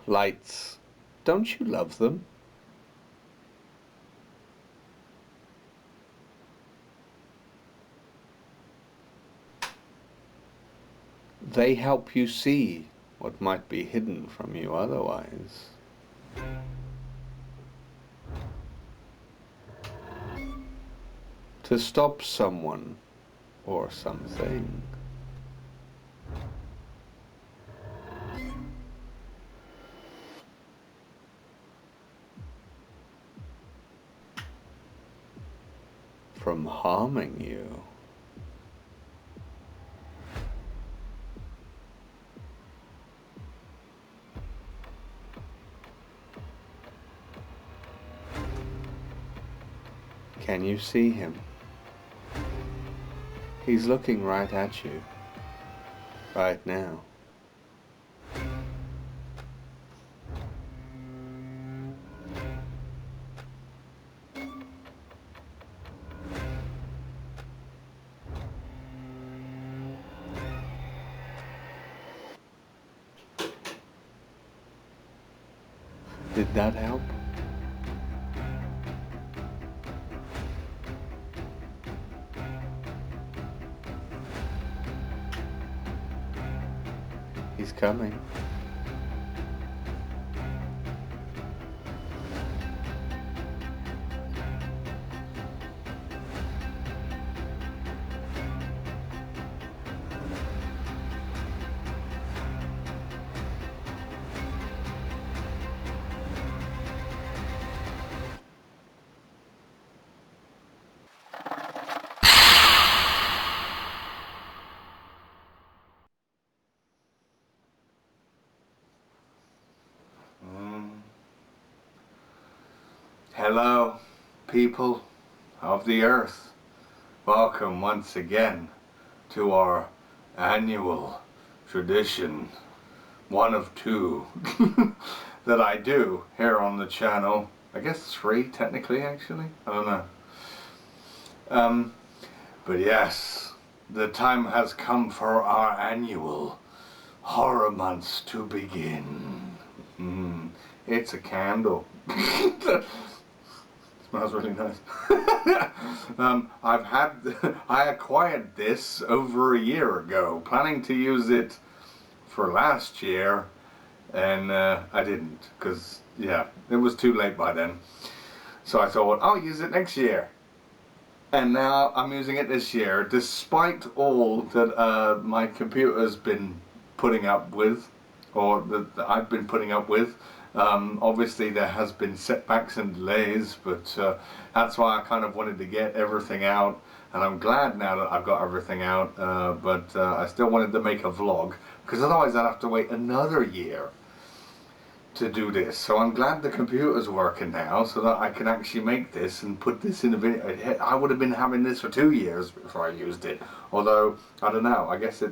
Lights. Don't you love them? They help you see what might be hidden from you otherwise. To stop someone or something. From harming you. Can you see him? He's looking right at you, right now. Did that help? He's coming. Hello, people of the earth. Welcome once again to our annual tradition, one of two, that I do here on the channel. I guess 3 technically, actually. I don't know. But yes, the time has come for our annual horror months to begin. It's a candle. Smells really nice. I acquired this over a year ago, planning to use it for last year, and I didn't, because, yeah, it was too late by then. So I thought, I'll use it next year. And now I'm using it this year, despite all that my computer's been putting up with, or that I've been putting up with. Obviously there has been setbacks and delays, but that's why I kind of wanted to get everything out, and I'm glad now that I've got everything out, but I still wanted to make a vlog, because otherwise I'd have to wait another year to do this. So I'm glad the computer's working now, so that I can actually make this and put this in a video. I would have been having this for 2 years before I used it, although, I don't know, I guess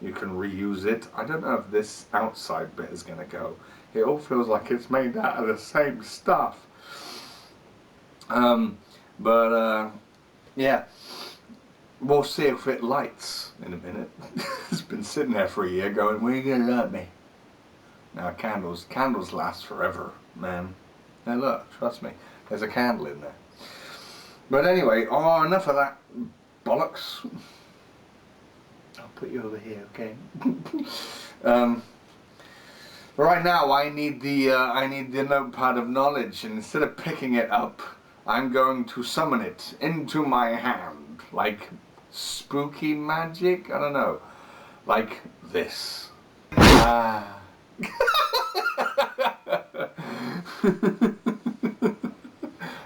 you can reuse it. I don't know if this outside bit is going to go. It all feels like it's made out of the same stuff. Yeah, we'll see if it lights in a minute. It's been sitting there for a year going, "When are you going to light me?" Now candles last forever, man. Now look, trust me, there's a candle in there. But anyway, enough of that bollocks. I'll put you over here, okay? Right now, I need the notepad of knowledge, and instead of picking it up, I'm going to summon it into my hand, like spooky magic. I don't know, like this. Ah.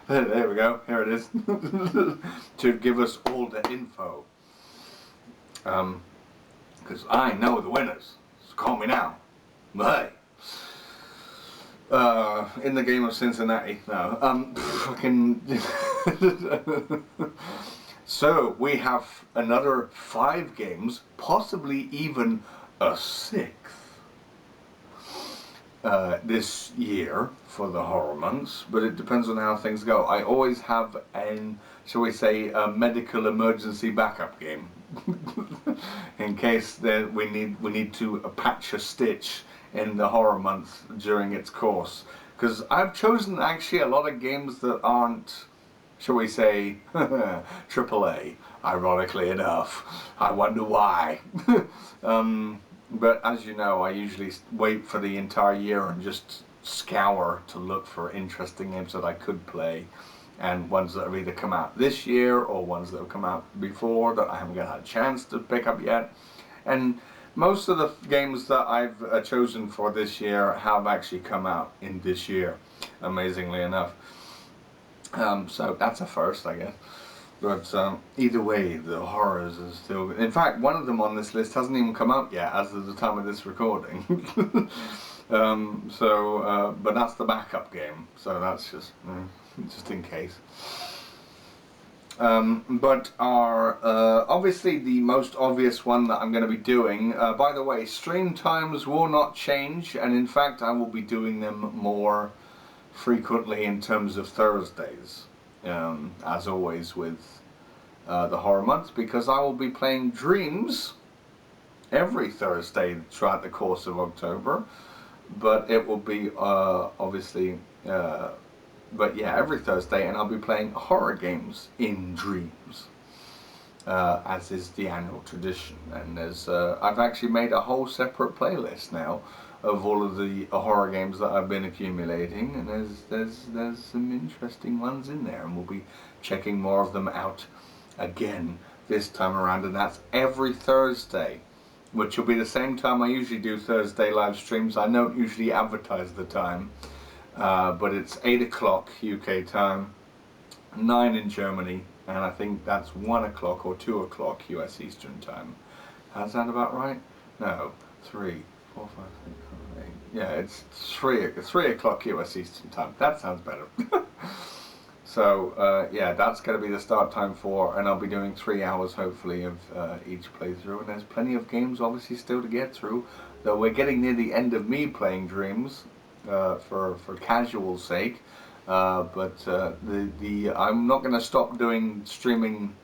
There we go. Here it is. To give us all the info. Because I know the winners. So call me now. Hey. In the game of Cincinnati. No. Fucking. So we have another 5 games, possibly even a 6th. This year for the horror months, but it depends on how things go. I always have shall we say, a medical emergency backup game in case that we need to patch a stitch in the horror month during its course. Because I've chosen actually a lot of games that aren't, shall we say, AAA, ironically enough. I wonder why. But as you know, I usually wait for the entire year and just scour to look for interesting games that I could play, and ones that have either come out this year or ones that have come out before that I haven't got a chance to pick up yet. And most of the games that I've chosen for this year have actually come out in this year, amazingly enough. So that's a first, I guess. But either way, the horrors are still. In fact, one of them on this list hasn't even come out yet, as of the time of this recording. But that's the backup game. So that's just in case. But our obviously the most obvious one that I'm going to be doing. By the way, stream times will not change, and in fact, I will be doing them more frequently in terms of Thursdays. As always with the horror month, because I will be playing Dreams every Thursday throughout the course of October, but it will be obviously but yeah, every Thursday, and I'll be playing horror games in Dreams, as is the annual tradition. And there's I've actually made a whole separate playlist now of all of the horror games that I've been accumulating, and there's some interesting ones in there, and we'll be checking more of them out again this time around, and that's every Thursday, which will be the same time I usually do Thursday live streams. I don't usually advertise the time, but it's 8 o'clock UK time, 9 in Germany, and I think that's 1 o'clock or 2 o'clock US Eastern time. Does that about right? No, 3, 4, 5, 6, 7, 8. Yeah, it's 3 o'clock US Eastern time. That sounds better. So yeah, that's going to be the start time for, and I'll be doing 3 hours hopefully of each playthrough, and there's plenty of games obviously still to get through, though we're getting near the end of me playing Dreams for casual sake, but I'm not going to stop doing streaming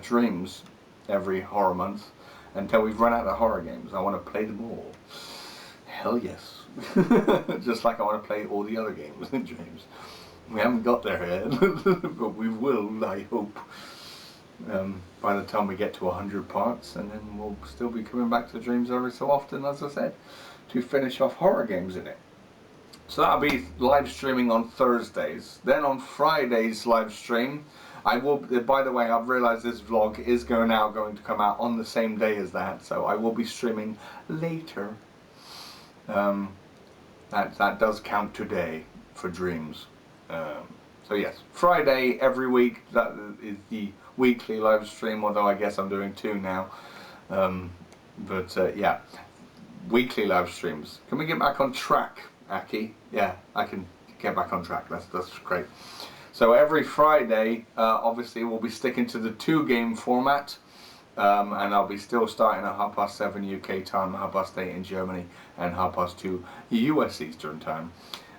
Dreams every horror month until we've run out of horror games. I want to play them all. Hell yes. Just like I want to play all the other games in Dreams. We haven't got there yet, but we will, I hope, by the time we get to 100 parts, and then we'll still be coming back to Dreams every so often, as I said, to finish off horror games in it. So that'll be live streaming on Thursdays. Then on Fridays live stream, I will, by the way, I've realised this vlog is going to come out on the same day as that, so I will be streaming later. That does count today for Dreams. So yes, Friday every week, that is the weekly live stream, although I guess I'm doing 2 now. Yeah, weekly live streams. Can we get back on track, Aki? Yeah, I can get back on track. That's great. So every Friday, obviously we'll be sticking to the 2-game format, and I'll be still starting at 7:30 UK time, 8:30 in Germany, and 2:30 US Eastern time.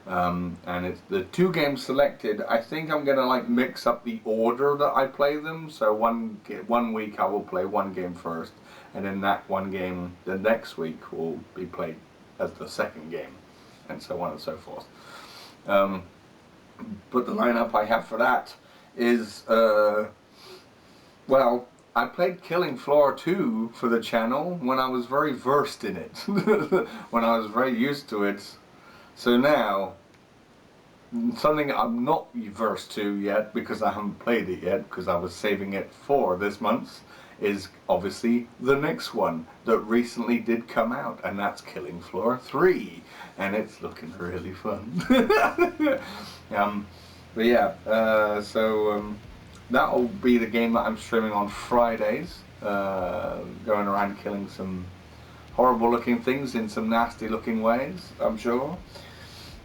And it's the 2 games selected. I think I'm gonna like mix up the order that I play them. So one week I will play 1 game first, and then that 1 game the next week will be played as the 2nd game, and so on and so forth. But the lineup I have for that is well, I played Killing Floor 2 for the channel when I was very versed in it, when I was very used to it. So now, something I'm not versed to yet, because I haven't played it yet, because I was saving it for this month, is obviously the next one that recently did come out, and that's Killing Floor 3, and it's looking really fun. But yeah, that'll be the game that I'm streaming on Fridays, going around killing some horrible looking things in some nasty looking ways, I'm sure.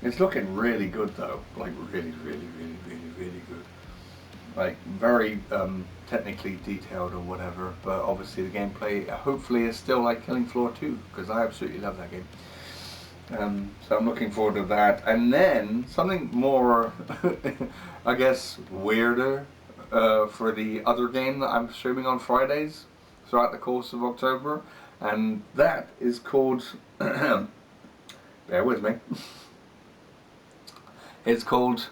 It's looking really good though, like really good. Like very technically detailed or whatever, but obviously the gameplay hopefully is still like Killing Floor 2, because I absolutely love that game. So I'm looking forward to that. And then something more, I guess, weirder for the other game that I'm streaming on Fridays throughout the course of October, and that is called bear with me. It's called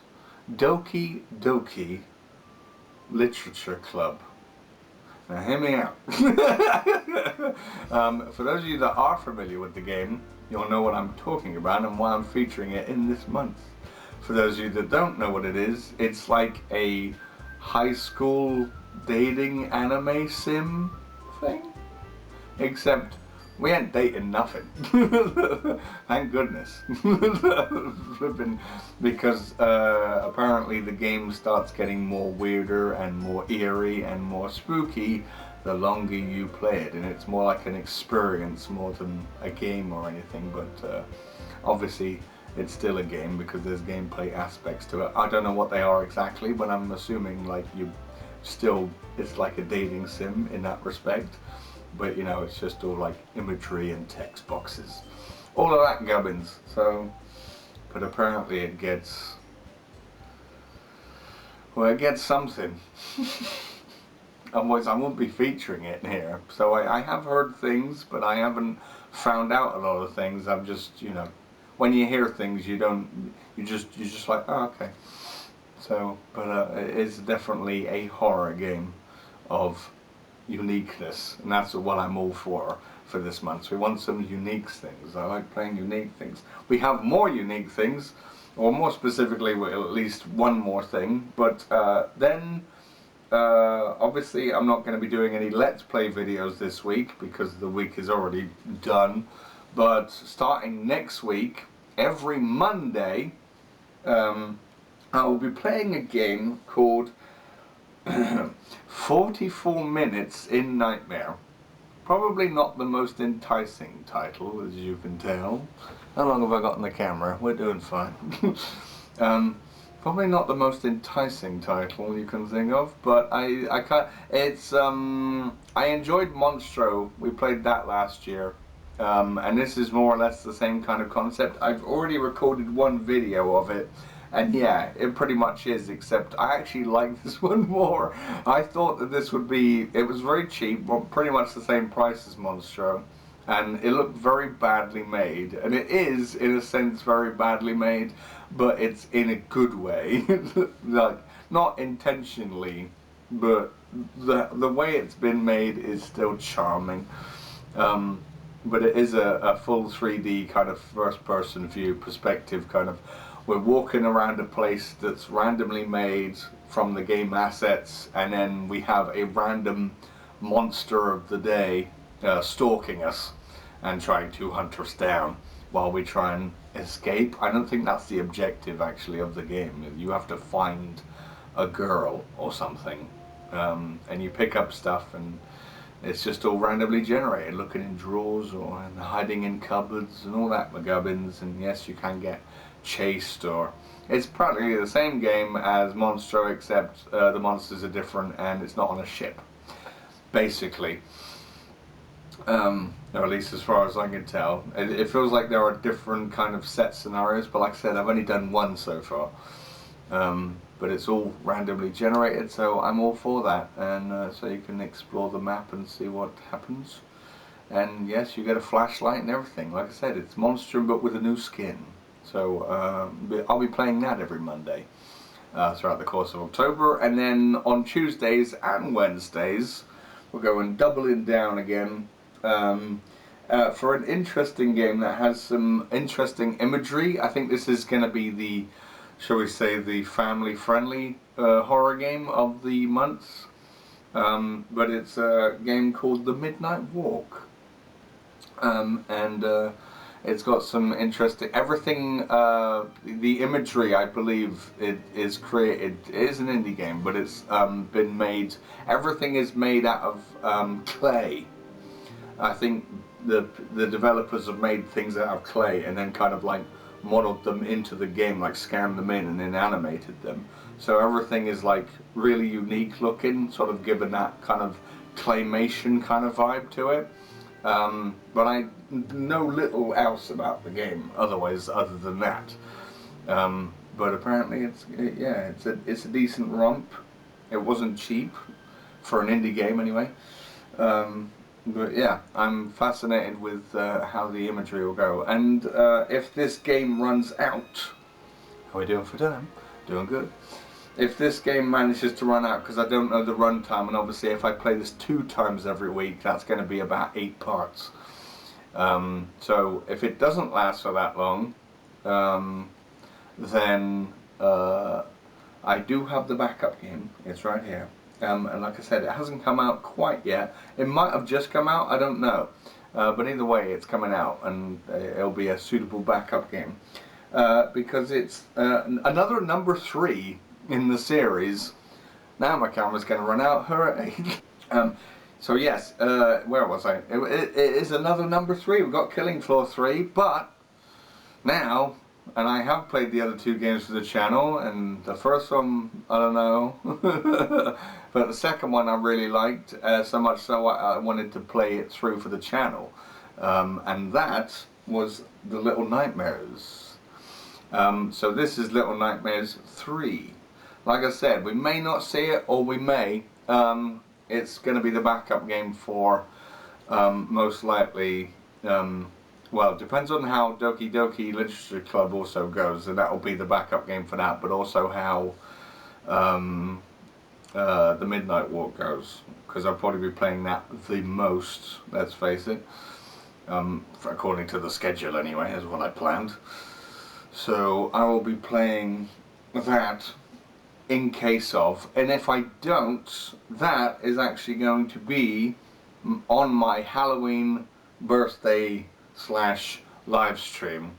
Doki Doki Literature Club. Now hear me out. For those of you that are familiar with the game, you'll know what I'm talking about and why I'm featuring it in this month. For those of you that don't know what it is, it's like a high school dating anime sim thing. Except we ain't dating nothing. Thank goodness. Because apparently the game starts getting more weirder and more eerie and more spooky the longer you play it, and it's more like an experience more than a game or anything. But obviously it's still a game because there's gameplay aspects to it. I don't know what they are exactly, but I'm assuming like it's like a dating sim in that respect. But you know, it's just all like imagery and text boxes, all of that gubbins. So, but apparently it gets, well, it gets something. Otherwise I won't be featuring it here. So I have heard things, but I haven't found out a lot of things. I'm just, you know, when you hear things, you're just like, oh, okay. So, but it is definitely a horror game of uniqueness, and that's what I'm all for this month. So we want some unique things. I like playing unique things. We have more unique things, or more specifically, at least one more thing. But then, obviously, I'm not going to be doing any Let's Play videos this week because the week is already done. But starting next week, every Monday, I will be playing a game called 44 Minutes in Nightmare. Probably not the most enticing title, as you can tell. How long have I got on the camera? We're doing fine. Probably not the most enticing title you can think of, but I can't. It's I enjoyed Monstro. We played that last year, and this is more or less the same kind of concept. I've already recorded one video of it. And yeah, it pretty much is, except I actually like this one more. I thought that this would be, it was very cheap, well, pretty much the same price as Monstro, and it looked very badly made, and it is, in a sense, very badly made, but it's in a good way. Like, not intentionally, but the way it's been made is still charming. But it is a full 3D kind of first-person view perspective kind of. We're walking around a place that's randomly made from the game assets, and then we have a random monster of the day stalking us and trying to hunt us down while we try and escape. I don't think that's the objective actually of the game. You have to find a girl or something, and you pick up stuff, and it's just all randomly generated, looking in drawers or hiding in cupboards and all that McGubbins. And yes, you can get chased, or it's practically the same game as Monstro, except the monsters are different and it's not on a ship, basically. Or at least as far as I can tell. It feels like there are different kind of set scenarios, but like I said, I've only done one so far. But it's all randomly generated, so I'm all for that, and so you can explore the map and see what happens. And yes, you get a flashlight and everything. Like I said, it's Monstrum but with a new skin. So I'll be playing that every Monday throughout the course of October, and then on Tuesdays and Wednesdays we're going doubling down again for an interesting game that has some interesting imagery. I think this is going to be the, shall we say, the family-friendly horror game of the month. But it's a game called The Midnight Walk. And it's got some interesting, everything, the imagery, I believe, it is created, it is an indie game, but it's been made, everything is made out of clay. I think the developers have made things out of clay and then kind of like modeled them into the game, like scanned them in and then animated them. So everything is like really unique looking, sort of given that kind of claymation kind of vibe to it. But I know little else about the game otherwise, other than that. But apparently it's a decent romp. It wasn't cheap for an indie game anyway. But yeah, I'm fascinated with how the imagery will go. And if this game runs out, how are we doing for time? Doing good. If this game manages to run out, because I don't know the run time, and obviously if I play this 2 times every week, that's going to be about 8 parts. So if it doesn't last for that long, then I do have the backup game. It's right here. And like I said, it hasn't come out quite yet. It might have just come out, I don't know. But either way, it's coming out, and it'll be a suitable backup game. Because it's another number 3 in the series. Now my camera's going to run out. Hooray! So yes, where was I? It is another number 3. We've got Killing Floor 3, but now, and I have played the other 2 games for the channel, and the first one, I don't know, but the second one I really liked, so much so I wanted to play it through for the channel, and that was The Little Nightmares. So this is Little Nightmares 3. Like I said, we may not see it, or we may. It's going to be the backup game for, most likely, well, it depends on how Doki Doki Literature Club also goes, and that will be the backup game for that, but also how the Midnight Walk goes, because I'll probably be playing that the most, let's face it, according to the schedule anyway, is what I planned. So I will be playing that in case of, and if I don't, that is actually going to be on my Halloween birthday / live stream.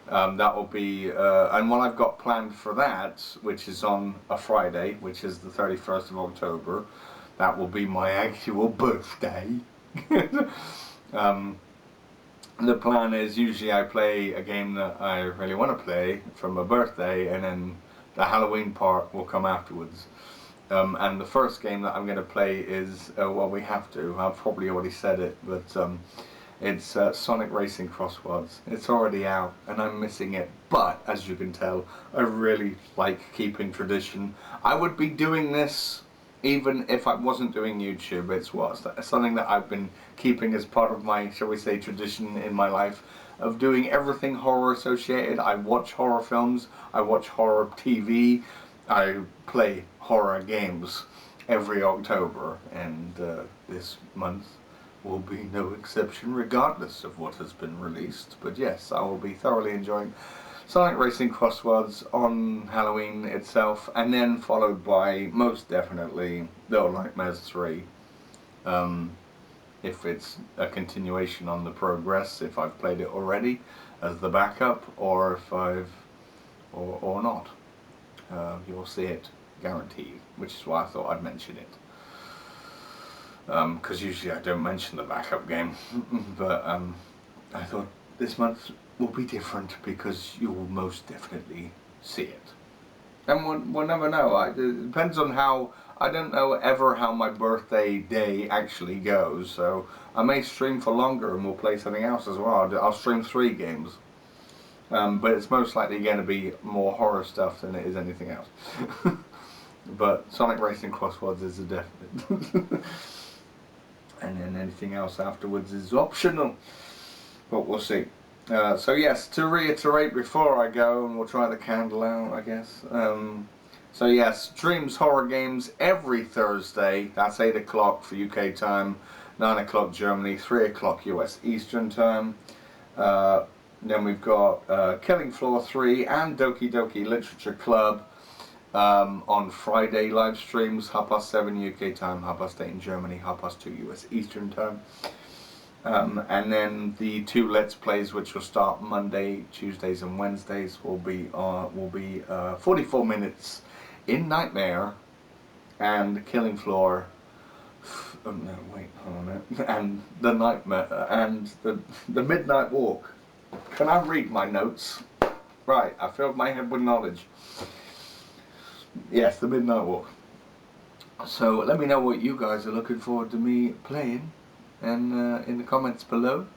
That will be, and what I've got planned for that, which is on a Friday, which is the 31st of October, that will be my actual birthday. The plan is usually I play a game that I really want to play for my birthday, and then the Halloween part will come afterwards. And the first game that I'm going to play is, well, we have to, I've probably already said it, but it's Sonic Racing Crosswords. It's already out, and I'm missing it, but as you can tell, I really like keeping tradition. I would be doing this even if I wasn't doing YouTube. It's something that I've been keeping as part of my, shall we say, tradition in my life, of doing everything horror associated. I watch horror films, I watch horror TV, I play horror games every October, and this month will be no exception regardless of what has been released. But yes, I will be thoroughly enjoying Sonic Racing Crosswords on Halloween itself, and then followed by, most definitely, Little Nightmares 3. If it's a continuation on the progress, if I've played it already as the backup, or if or not. You'll see it, guaranteed, which is why I thought I'd mention it. Because usually I don't mention the backup game, but I thought this month will be different because you will most definitely see it. And we'll never know. It depends on how, I don't know ever how my birthday day actually goes, so I may stream for longer and we'll play something else as well. I'll stream 3 games. But it's most likely going to be more horror stuff than it is anything else. But Sonic Racing Crosswords is a definite. And then anything else afterwards is optional. But we'll see. So yes, to reiterate before I go, and we'll try the candle out, I guess. So yes, Dreams Horror Games every Thursday. That's 8 o'clock for UK time, 9 o'clock Germany, 3 o'clock US Eastern time. Then we've got Killing Floor 3 and Doki Doki Literature Club on Friday live streams, 7:30 UK time, 8:30 in Germany, 2:30 US Eastern time. And then the 2 Let's Plays, which will start Monday, Tuesdays and Wednesdays, will be 44 minutes in Nightmare and Killing Floor. Oh no, wait, hold on a minute. And the Nightmare and the Midnight Walk. Can I read my notes? Right, I filled my head with knowledge. Yes, the Midnight Walk. So let me know what you guys are looking forward to me playing, and in the comments below.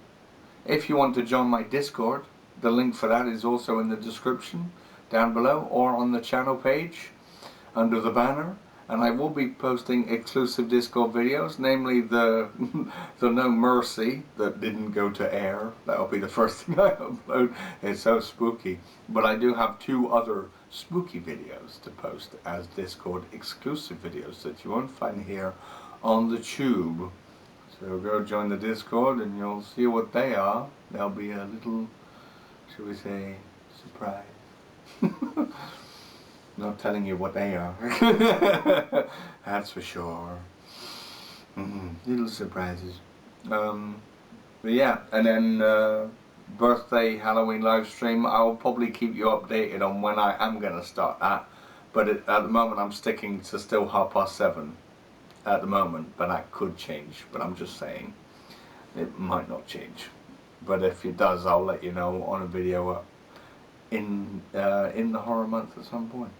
If you want to join my Discord, the link for that is also in the description down below, or on the channel page under the banner. and I will be posting exclusive Discord videos, namely the the No Mercy that didn't go to air. That'll be the first thing I upload. It's so spooky. But I do have 2 other spooky videos to post as Discord exclusive videos that you won't find here on the tube. So go join the Discord and you'll see what they are. There'll be a little, shall we say, surprise. Not telling you what they are. That's for sure. Little surprises. But yeah, and then birthday Halloween live stream. I'll probably keep you updated on when I am going to start that. But at the moment I'm sticking to still 7:30 at the moment. But that could change. But I'm just saying it might not change. But if it does, I'll let you know on a video in the horror month at some point.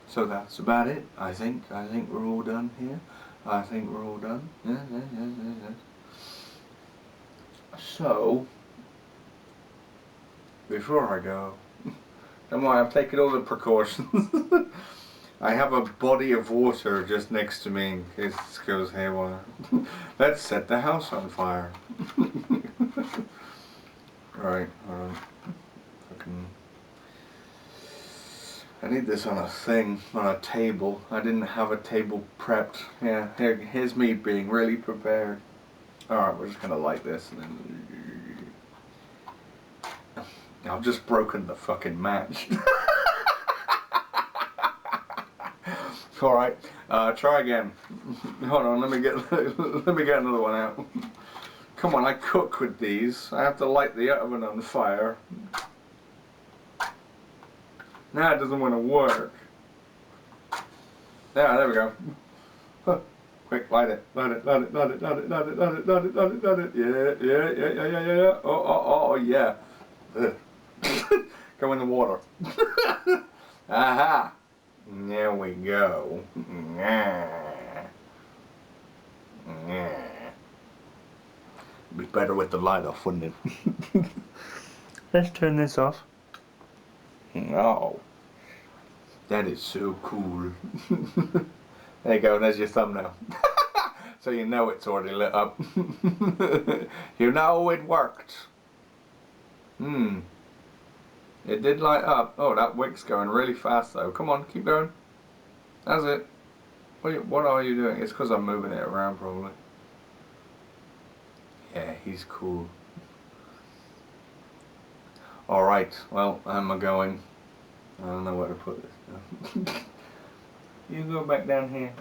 So that's about it. I think we're all done here. I think we're all done. Yeah. So before I go, don't worry, I've taken all the precautions. I have a body of water just next to me in case this goes haywire. Let's set the house on fire. Right, I need this on a thing, on a table. I didn't have a table prepped. Yeah, here's me being really prepared. Alright, we're just gonna light this and then... I've just broken the fucking match. Alright, try again. Hold on, let me get another one out. Come on, I cook with these. I have to light the oven on fire. Now it doesn't want to work. Yeah, there we go. Huh. Quick, light it. Yeah. Oh, yeah. Go in the water. Aha. There we go. Be better with the light off, wouldn't it? Let's turn this off. Oh, that is so cool. There you go, there's your thumbnail. So you know it's already lit up. You know it worked. It did light up. Oh, that wick's going really fast though. Come on, keep going. That's it. What are you doing? It's because I'm moving it around probably. Yeah, he's cool. Alright, well, I'm going. I don't know where to put this now. You go back down here.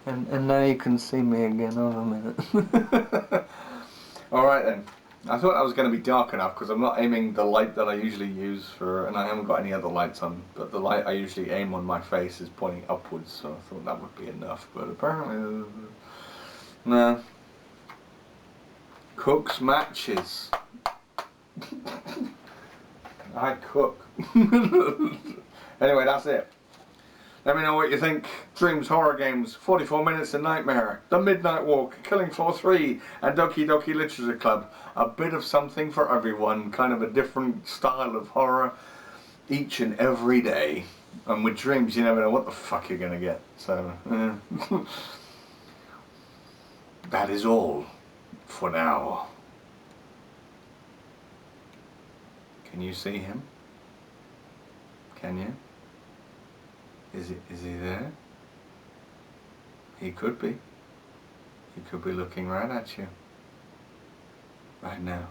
and now you can see me again. Hold on a minute. Alright then. I thought that was going to be dark enough because I'm not aiming the light that I usually use for, and I haven't got any other lights on, but the light I usually aim on my face is pointing upwards, so I thought that would be enough, but apparently, no. Cooks matches. I cook. Anyway, that's it. Let me know what you think. Dreams, Horror Games, 44 Minutes in Nightmare, The Midnight Walk, Killing Floor 3, and Doki Doki Literature Club. A bit of something for everyone, kind of a different style of horror each and every day. And with dreams, you never know what the fuck you're going to get. So, that is all for now. Can you see him? Can you? Is he there? He could be. He could be looking right at you. Right now.